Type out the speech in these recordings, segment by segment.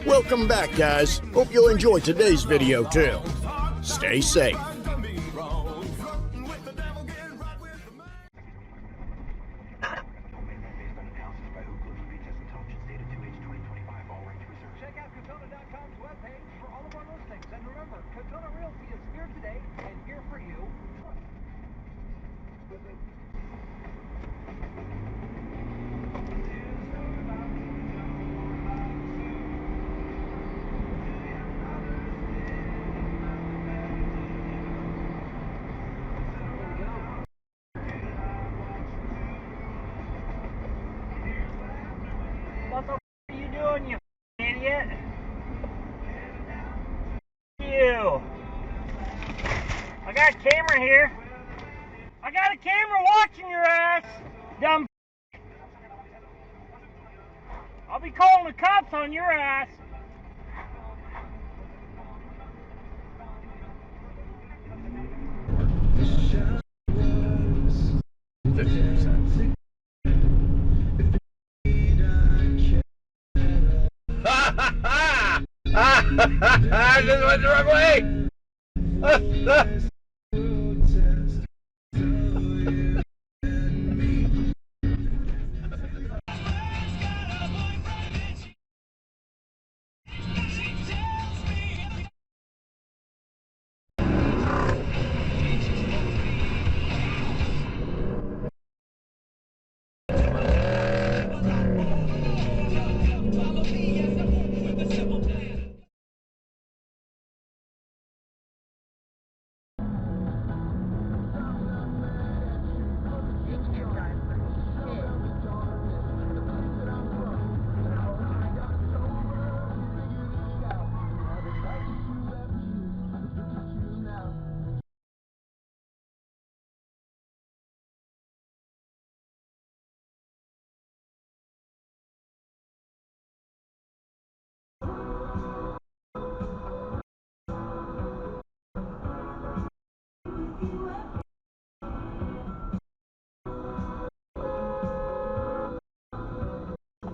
Welcome back, guys. Hope you'll enjoy today's video too. Stay safe. What the f are you doing, you idiot? You. I got a camera here. I got a camera watching your ass, dumb. I'll be calling the cops on your ass. I just went the wrong way!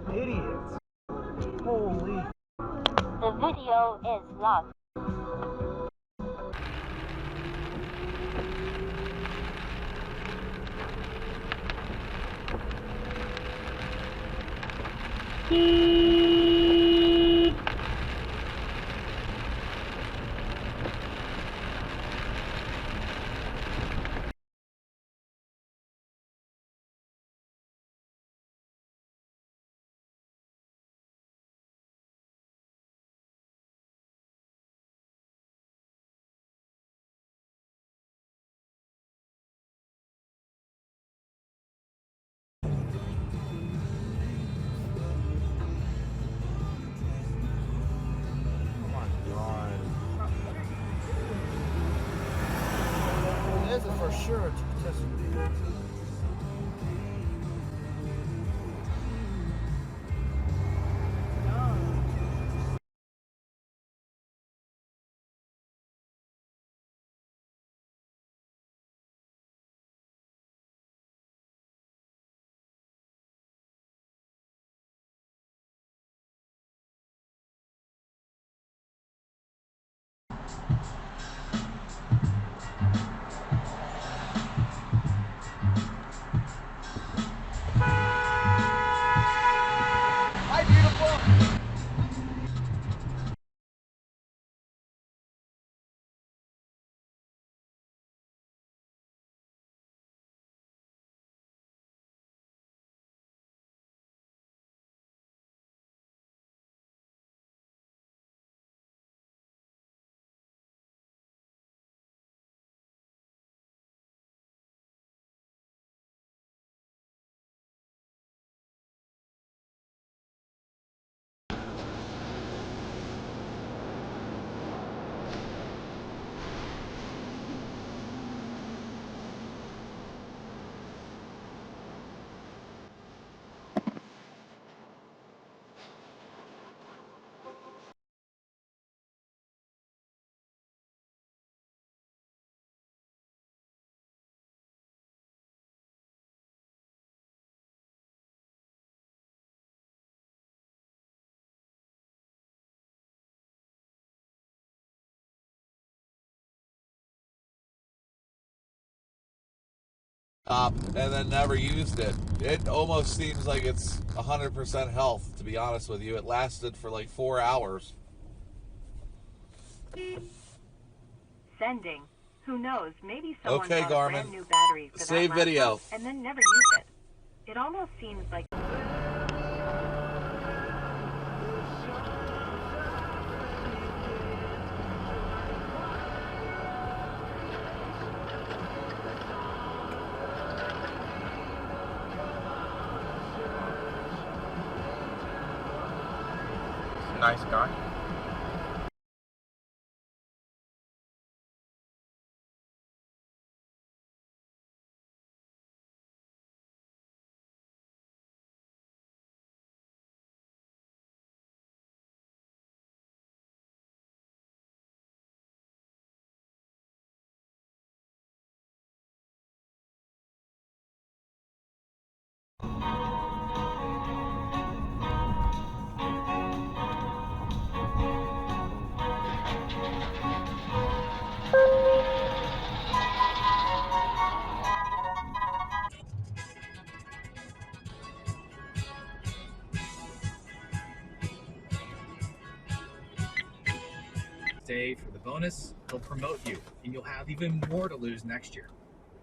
Idiots. Holy. The video is locked. For sure it's potential. and then never used it. It almost seems like it's 100% health, to be honest with you. It lasted for like 4 hours. Sending. Who knows? Maybe someone Okay, bought Garmin. a brand new battery for Save that video. laptop and then never used it. It almost seems like. Nice guy. Stay for the bonus, they'll promote you, and you'll have even more to lose next year.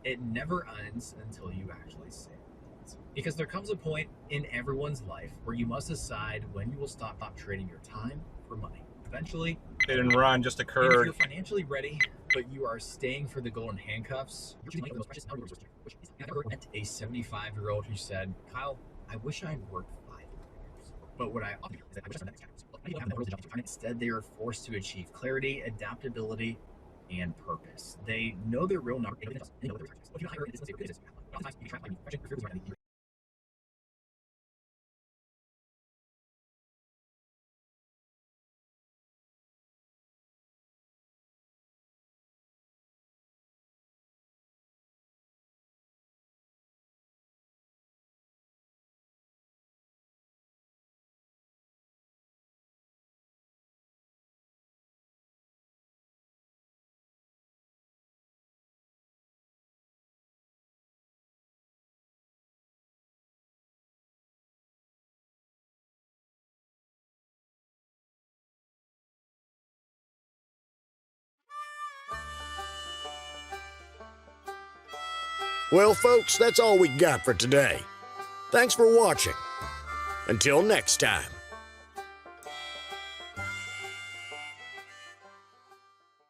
It never ends until you actually say it. Because there comes a point in everyone's life where you must decide when you will stop trading your time for money. Eventually, Hit and run just if occurred. you're financially ready, but you are staying for the golden handcuffs, you're choosing the most precious resource, which is I've never met a 75-year-old who said, Kyle, I wish I worked 5 years. But what I often do is that I wish I started next chapter. Instead, they are forced to achieve clarity, adaptability, and purpose. They know their real number. They know their targets. If you hire a business, oftentimes you can try to find your fear is right. Well, folks, that's all we got for today. Thanks for watching. Until next time.